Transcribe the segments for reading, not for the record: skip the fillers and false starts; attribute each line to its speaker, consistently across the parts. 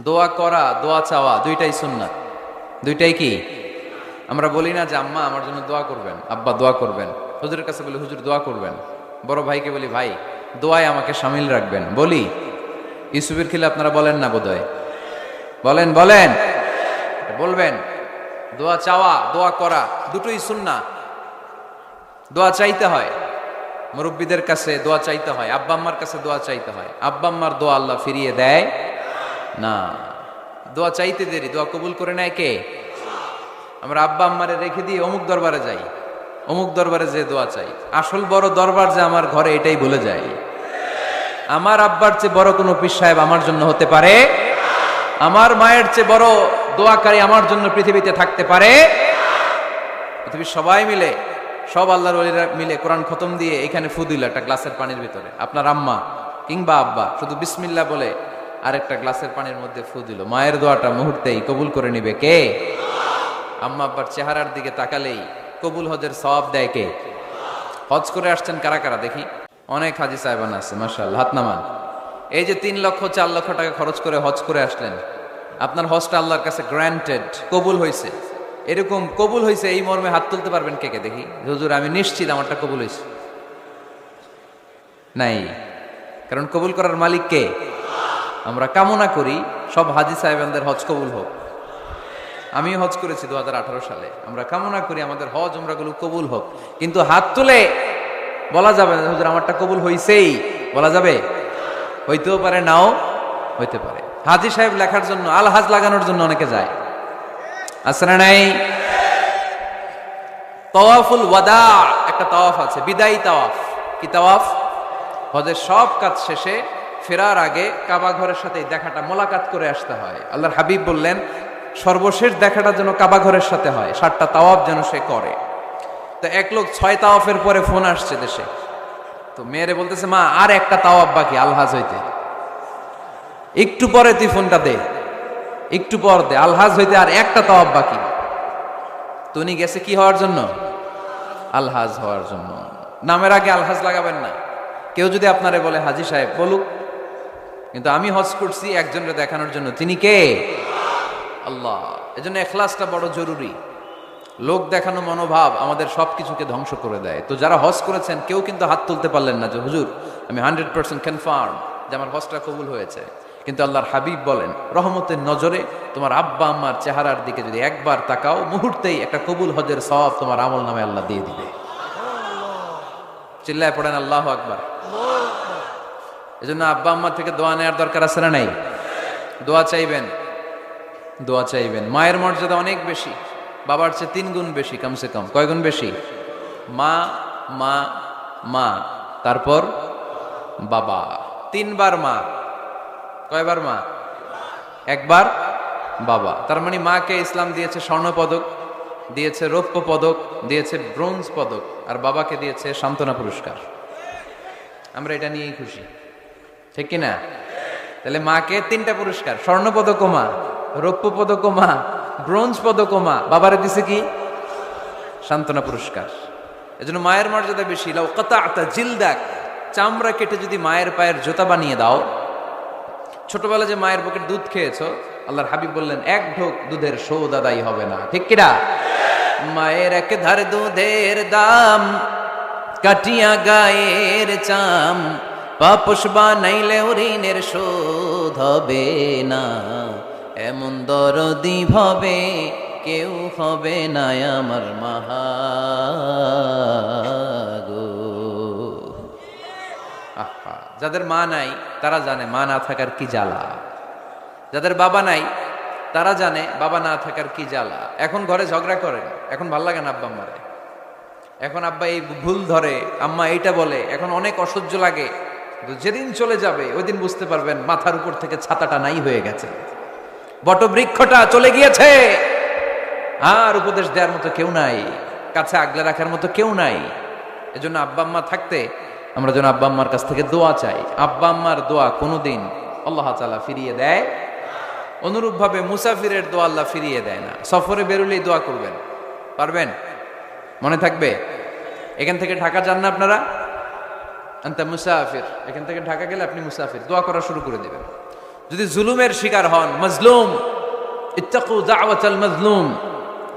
Speaker 1: দোয়া করা, দোয়া চাওয়া দুইটাই সুন্নাত। দুইটাই কি? আমরা বলি না যে আম্মা আমার জন্য দোয়া করবেন, আব্বা দোয়া করবেন, হুজুরের কাছে বলি হুজুর দোয়া করবেন, বড় ভাইকে বলি ভাই দোয়ায় আমাকে শামিল রাখবেন, বলি। ইউসুফের খিলে আপনারা বলেন না বোধহয়? বলেন বলেন, বলবেন। দোয়া চাওয়া, দোয়া করা দুটোই সুন্নাত। দোয়া চাইতে হয়, মুরব্বীদের কাছে দোয়া চাইতে হয়, আব্বা আম্মার কাছে দোয়া চাইতে হয়। আব্বা আম্মার দোয়া আল্লাহ ফিরিয়ে দেয় না। দোয়া চাইতে দেরি, দোয়া কবুল করে নেয় কে? আমরা আব্বা আম্মারে রেখে দিয়ে অমুক দরবারে যাই, অমুক দরবারে যে দোয়া চাই। আসল বড় দরবার যে আমার ঘরে, এটাই ভুলে যাই। আমার আব্বার চেয়ে বড় কোনো পীর সাহেব আমার জন্য হতে পারে? আমার মায়ের চেয়ে বড় দোয়াকারী আমার জন্য পৃথিবীতে থাকতে পারে? পৃথিবীর সবাই মিলে, সব আল্লাহর ওলিরা মিলে কোরআন খতম দিয়ে এখানে ফু দিল একটা গ্লাসের পানির ভিতরে, আপনার আম্মা কিংবা আব্বা শুধু বিসমিল্লাহ বলে আরেকটা গ্লাসের পানির মধ্যে ফু দিল, মায়ের দোয়াটা মুহূর্তেই কবুল করে নিবে কে? আম্মা আব্বার চেহারার দিকে তাকালেই কবুল হজের সওয়াব দেয় কে? হজ করে আসছেন কারা কারা দেখি? অনেক হাজি সাহেবান আছে মাশাআল্লাহ, হাত নামান। এই যে 3 লক্ষ 4 লক্ষ টাকা খরচ করে হজ করে আসলেন, আপনার হজটা আল্লাহর কাছে গ্র্যান্টেড, কবুল হয়েছে। এরকম কবুল হয়েছে এই মর্মে হাত তুলতে পারবেন কে কে দেখি? হুজুর আমি নিশ্চিত আমারটা কবুল হয়েছে। নাই, কারণ কবুল করার মালিক কে? আমরা কামনা করি সব হাজি সাহেবানদের হজ কবুল হোক। আমিও হজ করেছি 2018 সালে। আমরা কামনা করি আমাদের হজ উমরাগুলো কবুল হোক, কিন্তু হাত তুলে বলা যাবে না হুজুর আমারটা কবুল হইছেই, বলা যাবে? হইতেও পারে, নাও হইতে পারে। হাজি সাহেব লেখার জন্য, আল হাজ লাগানোর জন্য অনেকে যায়, আছে না নাই? তাওয়াফুল ওয়াদা একটা তাওয়াফ আছে, বিদায়ী তাওয়াফ। কি তাওয়াফ? হজের সব কাজ শেষে ফেরার আগে কাবা ঘরের সাথে দেখাটা, মোলাকাত করে আসতে হয়। আল্লাহর হাবিব বললেন সর্বশেষ দেখাটা যেন কাবা ঘরের সাথে হয়, 7টা তাওয়াফ যেন সে করে। তো এক লোক 6 তাওয়াফের পরে ফোন আসছে দেশে, তো মেয়েরে বলতেছে মা আর একটা তাওয়াফ বাকি আলহাজ হইতে, একটু পরে তুই ফোনটা দে, একটু পর দে, আলহাজ হইতে আর একটা তাওয়াফ বাকি। তো উনি গেছে কি হওয়ার জন্য? আলহাজ হওয়ার জন্য। নামের আগে আলহাজ লাগাবেন না। কেউ যদি আপনারে বলে হাজি সাহেব, বলুক, কিন্তু আমি হজ করছি একজনের দেখানোর জন্য। তিনি কে? আল্লাহ। এজন্য ইখলাসটা বড় জরুরি। লোক দেখানো মনোভাব আমাদের সবকিছুকে ধ্বংস করে দেয়। তো যারা হজ করেছেন কেউ কিন্তু হাত তুলতে পারলেন না যে হুজুর আমি 100% কনফার্ম যে আমার হজটা কবুল হয়েছে। কিন্তু আল্লাহর হাবিব বলেন রহমতের নজরে তোমার আব্বা আম্মার চেহারার দিকে যদি একবার তাকাও, মুহূর্তেই একটা কবুল হজের সওয়াব তোমার আমল নামে আল্লাহ দিয়ে দিবে। চিল্লায় পড়েন আল্লাহু আকবার। এজন্য আব্বা আম্মা থেকে দোয়া নেওয়ার দরকার আছে না নাই? দোয়া চাইবেন, দোয়া চাইবেন। মায়ের মর্যাদা অনেক বেশি, বাবার চেয়ে 3 গুণ বেশি, কমসে কম। কয় গুণ বেশি? মা মা মা, তারপর বাবা। 3 বার মা। কয়বার মা? একবার বাবা। তার মানে মাকে ইসলাম দিয়েছে স্বর্ণ পদক, দিয়েছে রৌপ্য পদক, দিয়েছে ব্রোঞ্জ পদক, আর বাবাকে দিয়েছে সান্ত্বনা পুরস্কার। আমরা এটা নিয়েই খুশি, ঠিক কিনা? তাহলে মাকে 3টা পুরস্কার, স্বর্ণ পদক মা, রৌপ্য পদক মা, ব্রোঞ্জ পদক মা, বাবারে দিছে কি? সান্ত্বনা পুরস্কার। এজন্য মায়ের মর্যাদা বেশি। লাউ কাতা'তা জিলদাক, চামড়া কেটে যদি মায়ের পায়ের জুতা বানিয়ে দাও। ছোটবেলা যে মায়ের বুকের দুধ খেয়েছো, আল্লাহর হাবিব বললেন 1 ঢোক দুধের শোধ আদায় হবে না, ঠিক কিনা? মায়ের এক ধার দুধের দাম, কাটিয়া গায়ের চাম, পাপস বানাইলে ঋণের শোধ হবে না। এমন দরদি ভাবে কেউ হবে না আমার মাহাগো। যাদের মা নাই তারা জানে মা না থাকার কি জ্বালা। যাদের বাবা নাই তারা জানে বাবা না থাকার কি জ্বালা। এখন ঘরে ঝগড়া করেন, এখন ভাল লাগে না আব্বা আম্মারে। এখন আব্বা এই ভুল ধরে, আম্মা এইটা বলে, এখন অনেক অসহ্য লাগে। যেদিন চলে যাবে ওই দিন বুঝতে পারবেন মাথার উপর থেকে ছাতাটা নাই হয়ে গেছে, বটবৃক্ষটা চলে গিয়েছে, আর উপদেশ দেওয়ার মতো কেউ নাই, কাছে আগলে রাখার মতো কেউ নাই। এজন্য আব্বা আম্মা থাকতে আমরা যেন আব্বা আম্মার কাছ থেকে দোয়া চাই। আব্বা আম্মার দোয়া কোনোদিন আল্লাহ তাআলা ফিরিয়ে দেয়। অনুরূপভাবে মুসাফিরের দোয়া আল্লাহ ফিরিয়ে দেয় না। সফরে বেরোলেই দোয়া করবেন, পারবেন? মনে থাকবে? এখান থেকে ঢাকা যান না আপনারা? আনতা মুসাফির, এখান থেকে ঢাকা গেলে আপনি মুসাফির, দোয়া করা শুরু করে দিবেন। যদি জুলুমের শিকার হন, মাজলুম, ইত্তাকু দাওয়াতাল মাজলুম,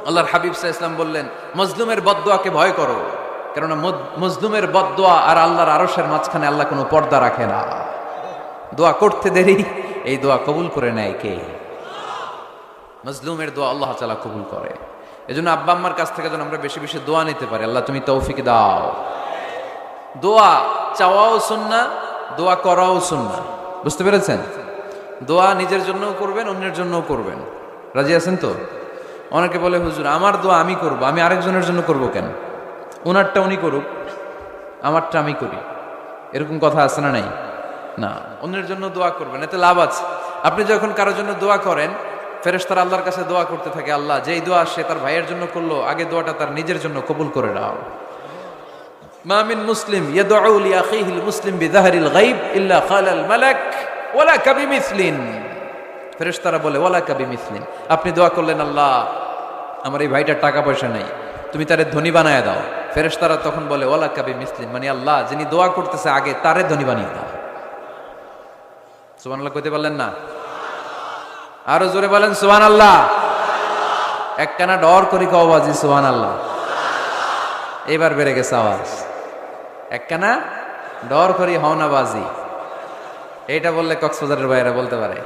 Speaker 1: আল্লাহর হাবিব সাল্লাল্লাহু আলাইহি ওয়াসাল্লাম বললেন মজলুমের বদদোয়াকে ভয় করো, কেননা মজলুমের বদদোয়া আর আল্লাহর আরশের মাঝখানে আল্লাহ কোনো পর্দা রাখে না। দোয়া করতে দেরি, এই দোয়া কবুল করে নেয় কে? মজলুমের দোয়া আল্লাহ তাআলা কবুল করে। এজন্য আব্বা আম্মার কাছ থেকে যেন আমরা বেশি বেশি দোয়া নিতে পারি, আল্লাহ তুমি তৌফিক দাও। দোয়া চাওয়াও সুন্নাহ, দোয়া করাও সুন্নাহ। বুঝতে পেরেছেন? দোয়া নিজের জন্যও করবেন, অন্যের জন্যও করবেন। রাজি আছেন তো? অনেকে বলে হুজুর আমার দোয়া আমি করব, আমি আরেকজনের জন্য করব কেন? ওনারটা উনি করুক, আমারটা আমি করি, এরকম কথা আছে না? নাই না, অন্যের জন্য দোয়া করবেন, এতে লাভ আছে। আপনি যখন কারোর জন্য দোয়া করেন, ফেরেশতারা আল্লাহর কাছে দোয়া করতে থাকে, আল্লাহ যেই দোয়া সে তার ভাইয়ের জন্য করলো, আগে দোয়াটা তার নিজের জন্য কবুল করে দাও। মা মিন মুসলিম ইয়াদউ লি আখিহিল মুসলিম বিযাহরিল গায়ব ইল্লা ক্বালাল মালাক ওয়ালা কাবিমিসলিন। ফেরেশতারা বলে ওয়ালা কাবিমিসলিন, আপনি দোয়া করলেন আল্লাহ আমার এই ভাইটার টাকা পয়সা নাই, তুমি তারে ধনী বানায় দাও। ফেরেশতারা তখন বলে ওয়ালা কাবিমিসলিন, মানে আল্লাহ যিনি দোয়া করতেছে আগে তারে ধনী বানিয়ে দাও। সুবহানাল্লাহ কইতে পারলেন না? আরো জোরে বলেন সুবহানাল্লাহ। একখানা ডর করি কও বাজি সুবহানাল্লাহ। এবার বেড়ে গেছে আওয়াজ। একখানা ডর করি হও না বাজি, এইটা বললে কক্সবাজারের বাইরে বলতে পারে।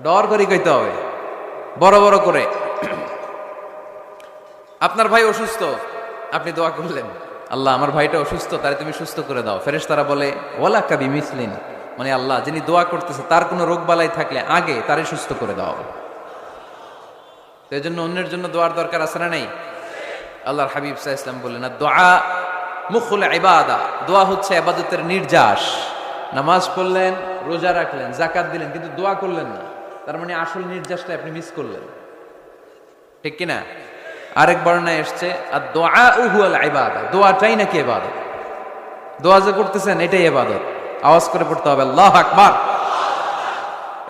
Speaker 1: ডর করি কইতে হবে বড় বড় করে। আপনার ভাই অসুস্থ, আপনি দোয়া করলেন আল্লাহ আমার ভাইটা অসুস্থ, তারে তুমি সুস্থ করে দাও। ফেরেশতারা বলে ওয়ালা কাবিমিসলিন, মানে আল্লাহ যিনি দোয়া করতেছে তার কোনো রোগ বালাই থাকলে আগে তারে সুস্থ করে দাও। তো এই জন্য অন্যের জন্য দোয়ার দরকার আছে না? নেই? আল্লাহর হাবিব সাল্লাল্লাহু আলাইহি ওয়াসাল্লাম বললেন দোয়া মুখুল ইবাদা, দোয়া হচ্ছে ইবাদতের নির্যাস। নামাজ পড়লেন, রোজা রাখলেন, যাকাত দিলেন, কিন্তু দোয়া করলেন না, তার মানে আসল নির্যাসটা আপনি মিস করলেন, ঠিক কি না? আরেক বর্ণনায় এসেছে আদ-দুআউ হুয়াল ইবাদা, দোয়াটাই নাকি ইবাদত। দোয়া যে করতেছেন এটাই ইবাদত। আওয়াজ করে পড়তে হবে আল্লাহু আকবার।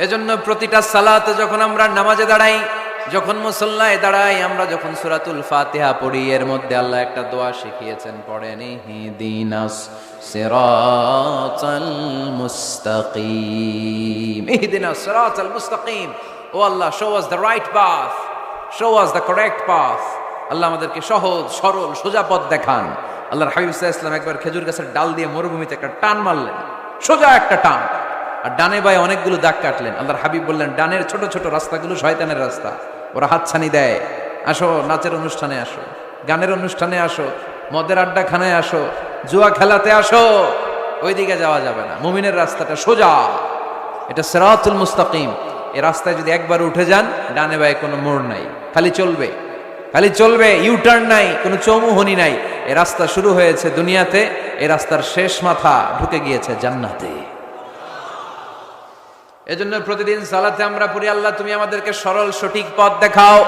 Speaker 1: এজন্য প্রতিটা সালাতে যখন আমরা নামাজে দাঁড়াই, যখন মুসল্লায় দাঁড়াই, আমরা যখন সূরাতুল ফাতিহা পড়ি, এর মধ্যে আল্লাহ একটা দোয়া শিখিয়েছেন, পড়েন ইহদিনাস সিরাতাল মুস্তাকিম। ইহদিনাস সিরাতাল মুস্তাকিম, O Allah show us the right path, show us the correct path. Allah আমাদেরকে সহজ সরল সোজা পথ দেখান। আল্লাহর হাবিব সাল্লাল্লাহু আলাইহি ওয়াসাল্লাম একবার খেজুর গাছের ডাল দিয়ে মরুভূমিতে একটা টান মারলেন, সোজা একটা টান, আর ডানে বায়ে অনেকগুলো দাগ কাটলেন। আল্লাহর হাবিব বললেন ডানের ছোট ছোট রাস্তাগুলো শয়তানের রাস্তা, ওরা হাতছানি দেয়, আসো নাচের অনুষ্ঠানে আসো, গানের অনুষ্ঠানে আসো, মদের আড্ডাখানায় আসো, জুয়া খেলাতে আসো, ওইদিকে যাওয়া যাবে না। মুমিনের রাস্তাটা সোজা, এটা সিরাতুল মুস্তাকিম। এই রাস্তায় যদি একবার উঠে যান, ডানে বায়ে কোনো মোড় নাই, খালি চলবে, খালি চলবে, ইউটার্ন নাই, কোনো চৌমুহনী নাই। এই রাস্তা শুরু হয়েছে দুনিয়াতে, এই রাস্তার শেষ মাথা ঢুকে গিয়েছে জান্নাতে। এজন্য প্রতিদিন সালাতে আমরা পড়ি আল্লাহ তুমি আমাদেরকে সরল সঠিক পথ দেখাও।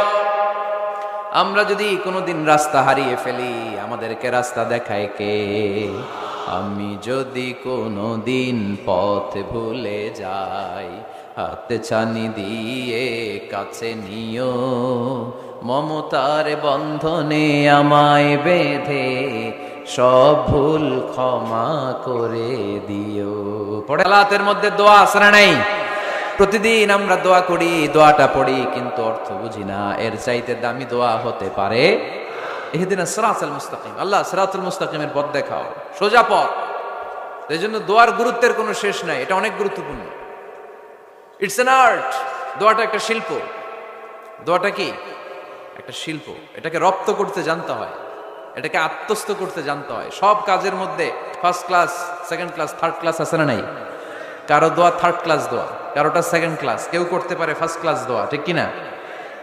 Speaker 1: আমরা যদি কোনোদিন রাস্তা হারিয়ে ফেলি, আমাদেরকে রাস্তা দেখায় কে? আমি যদি কোনোদিন পথ ভুলে যাই, হাতে ছানি দিয়ে কাছে নিও, মমতার বন্ধনে আমায় বেঁধে সব ভুল ক্ষমা করে দিও। পড়ে সালাতের মধ্যে দোয়া আছে না নাই? প্রতিদিন আমরা দোয়া করি, দোয়াটা পড়ি, কিন্তু অর্থ বুঝি না। এর চাইতে দামি দোয়া হতে পারে ইহদিনাস সিরাতাল মুস্তাকিম, আল্লাহ সিরাতুল মুস্তাকিমের পথ দেখাও, সোজা পথ। এই জন্য দোয়ার গুরুত্বের কোনো শেষ নাই, এটা অনেক গুরুত্বপূর্ণ। ইটস অ্যান আর্ট, দোয়াটা একটা শিল্প। দোয়াটা কি? একটা শিল্প। এটাকে রপ্ত করতে জানতে হয়, এটাকে আত্মস্থ করতে জানতে হয়। সব কাজের মধ্যে first class, second class, third class আছে না নাই? কারো দোয়া থার্ড ক্লাস দোয়া, কারোটা সেকেন্ড ক্লাস, কেউ করতে পারে ফার্স্ট ক্লাস দোয়া, ঠিক কিনা?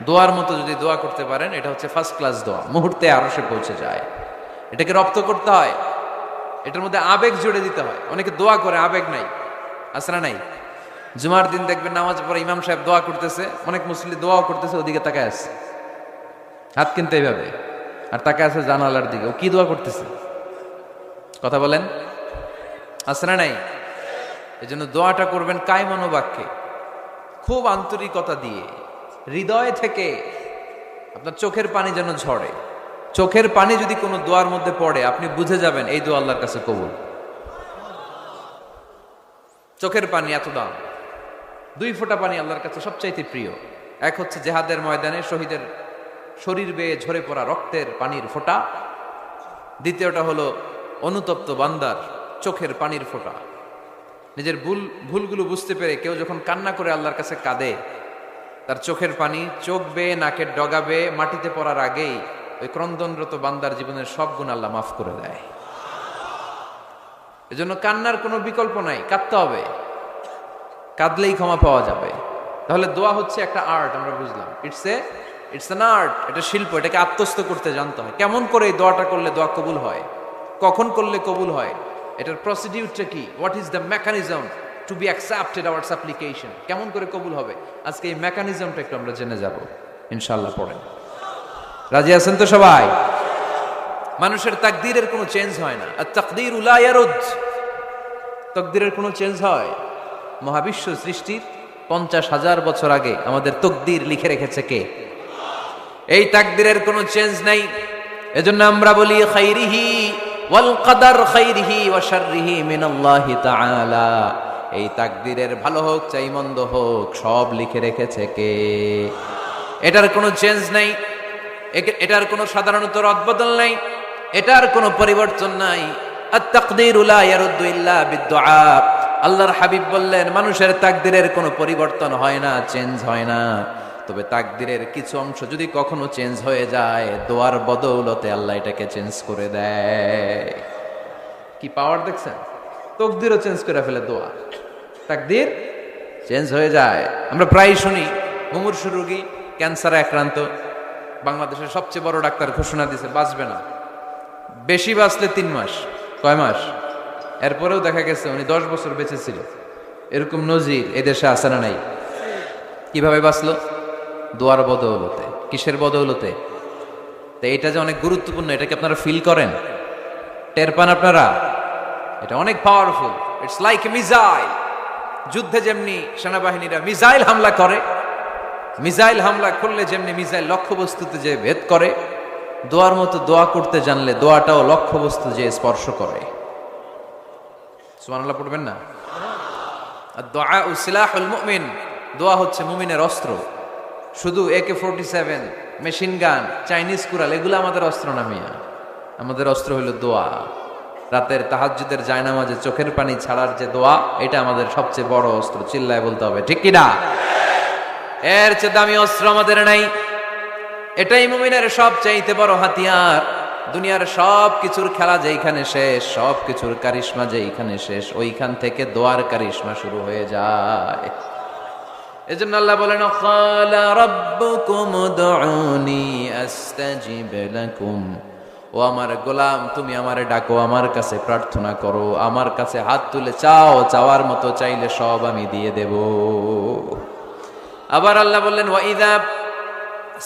Speaker 1: দোয়ার মতো যদি দোয়া করতে পারেন, এটা হচ্ছে ফার্স্ট ক্লাস দোয়া, মুহূর্তে আরশে পৌঁছে যায়। এটাকে রপ্ত করতে হয়, এটার মধ্যে আবেগ জুড়ে দিতে হয়। অনেকে দোয়া করে আবেগ নাই, আছে না নাই? জুমার দিন দেখবেন নামাজ পড়ে ইমাম সাহেব দোয়া করতেছে, অনেক মুসল্লি দোয়াও করতেছে, ওদিকে তাকায় আছে, হাত কিন্তু এইভাবে, আর তাকায় আছে জানালার দিকে। ও কি দোয়া করতেছে? কথা বলেন, আছে না নাই? এই জন্য দোয়াটা করবেন কায় মনোবাক্যে, খুব আন্তরিকতা দিয়ে, হৃদয় থেকে। আপনার চোখের পানি যেন ঝরে। চোখের পানি যদি কোনো দোয়ার মধ্যে পড়ে, আপনি বুঝে যাবেন এই দোয়া আল্লাহর কাছে কবুল। চোখের পানি এত দাম। দুই ফোঁটা পানি আল্লাহর কাছে সবচাইতে প্রিয়। এক হচ্ছে জেহাদের ময়দানে শহীদের শরীর বেয়ে ঝরে পড়া রক্তের পানির ফোঁটা, দ্বিতীয়টা হলো অনুতপ্ত বান্দার চোখের পানির ফোঁটা। নিজের ভুলগুলো বুঝতে পেরে কেউ যখন কান্না করে আল্লাহর কাছে কাঁদে, তার চোখের পানি চোখ বেয়ে নাকের ডগা বেয়ে মাটিতে পড়ার আগেই ওই ক্রন্দনরত বান্দার জীবনের সব গুণ আল্লাহ মাফ করে দেয়। এজন্য কান্নার কোনো বিকল্প নাই, কাঁদতে হবে, কাঁদলেই ক্ষমা পাওয়া যাবে। তাহলে দোয়া হচ্ছে একটা আর্ট, আমরা বুঝলাম। ইটস অ্যান আর্ট, এটা শিল্প, এটাকে আত্মস্থ করতে জানতে হয়। কেমন করে এই দোয়াটা করলে দোয়া কবুল হয়, কখন করলে কবুল হয়, এটার প্রসিডিউরটা কি, what is the mechanism two be accepted hour সাপ্লিকেশন, কেমন করে কবুল হবে, আজকে এই মেকানিজমটা একটু আমরা জেনে যাব ইনশাআল্লাহ। পড়েন, রাজি আছেন তো সবাই? মানুষের তাকদীরের কোনো চেঞ্জ হয় না। আর তাকদীরু লা ইয়ারুদ, তাকদীরের কোনো চেঞ্জ হয়? মহাবিশ্ব সৃষ্টির 50,000 বছর আগে আমাদের তাকদীর লিখে রেখেছে কে? এই তাকদীরের কোনো চেঞ্জ নাই। এজন্য আমরা বলি খাইরিহি ওয়াল কদর খাইরিহি ওয়া শাররিহি মিনাল্লাহি তাআলা। এই তাকদীরের ভালো হোক চাই মন্দ হোক সব লিখে রেখেছে কে? এটার কোনো চেঞ্জ নাই, এটার কোনো সাধারণত রদবদল নাই, এটার কোনো পরিবর্তন নাই। আত-তাকদীরু লা ইয়ারুদ্দু ইল্লা বিদ-দুআ। আল্লাহর হাবিব বললেন মানুষের তাকদীরের কোনো পরিবর্তন হয় না, চেঞ্জ হয় না। তবে তাকদীরের কিছু অংশ যদি কখনো চেঞ্জ হয়ে যায়, দোয়ার বদৌলতে আল্লাহ এটাকে চেঞ্জ করে দেয়। কি পাওয়ার দেখছেন? তাকদীরও চেঞ্জ করে ফেলে দোয়া, তাকদীর চেঞ্জ হয়ে যায়। আমরা প্রায় শুনি মুমূর্ষু রোগী, ক্যান্সারে আক্রান্ত, বাংলাদেশের সবচেয়ে বড় ডাক্তার ঘোষণা দিয়েছে বাঁচবে না, বেশি বাঁচলে 3 মাস। কয় মাস? এরপরেও দেখা গেছে উনি 10 বছর বেঁচে ছিল। এরকম নজির এদেশে আছে না নাই? কিভাবে বাঁচলো? দোয়ার বদৌলতে। কিসের বদৌলতে? তো এটা যে অনেক গুরুত্বপূর্ণ, এটাকে আপনারা ফিল করেন, টের পান আপনারা? এটা অনেক powerful. It's like a missile. যুদ্ধে যেমনি সেনাবাহিনীরা মিসাইল হামলা করে, মিসাইল হামলা করলে যেমনি মিসাইল লক্ষ্যবস্তুতে যে ভেদ করে, দোয়ার মতো দোয়া করতে জানলে দোয়াটাও লক্ষ্যবস্তু যে স্পর্শ করে। সুবহানাল্লাহ পড়বেন না? আর দোয়া সিলাহুল মুমিন, দোয়া হচ্ছে মুমিনের অস্ত্র। শুধু AK-47, মেশিন গান, চাইনিজ কুড়াল এগুলো আমাদের অস্ত্র না মিয়া। আমাদের অস্ত্র হলো দোয়া। রাতের তাহাজ্জুদের জায়নামাজে চোখের পানি ছাড়ার যে দোয়া, এটা আমাদের সবচেয়ে বড় অস্ত্র। চিল্লায় বলতে হবে ঠিক কি না? এর চেয়ে দামি অস্ত্র আমাদের নাই। এটাই মুমিনের সবচাইতে বড় হাতিয়ার। দুনিয়ার সব কিছুর খেলা যেইখানে শেষ, সব কিছুর কারিশমা যেইখানে শেষ, ওইখান থেকে দোয়ার কারিশমা শুরু হয়ে যায়। এজন্য আল্লাহ বলেন ক্বালা রাব্বুকুম উদউনি আস্তাজিব লাকুম। ও আমার গোলাম, তুমি আমারে ডাকো, আমার কাছে প্রার্থনা করো, আমার কাছে হাত তুলে চাও, চাওয়ার মতো চাইলে সব আমি দিয়ে দেব। আবার আল্লাহ বললেন ওয়া ইযা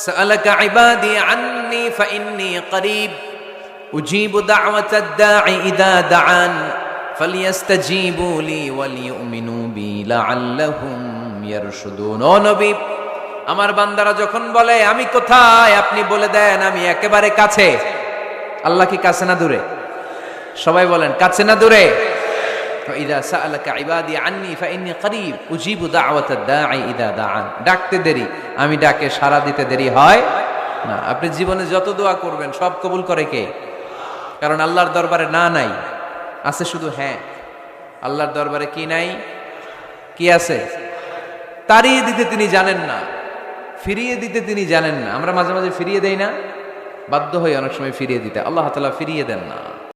Speaker 1: সাআলাকা ইবাদি আন্নী ফাইন্নী করিব উজিবু দাওয়াতাদ দাঈ ইযা দাআন ফালিয়াস্তাজিবু লি ওয়া লিয়ুমিনু বি লাআল্লাহুম ইয়ারশুদুন। ও নবী, আমার বান্দারা যখন বলে আমি কোথায়, আপনি বলে দেন আমি একেবারে কাছে। আল্লাহ কি কাছে না দূরে? সবাই বলেন কাছে না দূরে? ইযা সাআলাকা ইবাদি আন্নী ফাইন্নী করিব উজিবু দাওয়াতাদ দাঈ ইযা দাআন। ডাকতে দেরি, আমি ডাকে সাড়া দিতে দেরি হয় না। আপনি জীবনে যত দোয়া করবেন সব কবুল করে কে? কারণ আল্লাহর দরবারে না নাই, আছে শুধু হ্যাঁ। আল্লাহর দরবারে কি নাই? কি আছে? তাড়িয়ে দিতে তিনি জানেন না, ফিরিয়ে দিতে তিনি জানেন না। আমরা মাঝে মাঝে ফিরিয়ে দেই না, বাধ্য হই অনেক সময় ফিরিয়ে দিতে, আল্লাহ তাআলা ফিরিয়ে দেন না।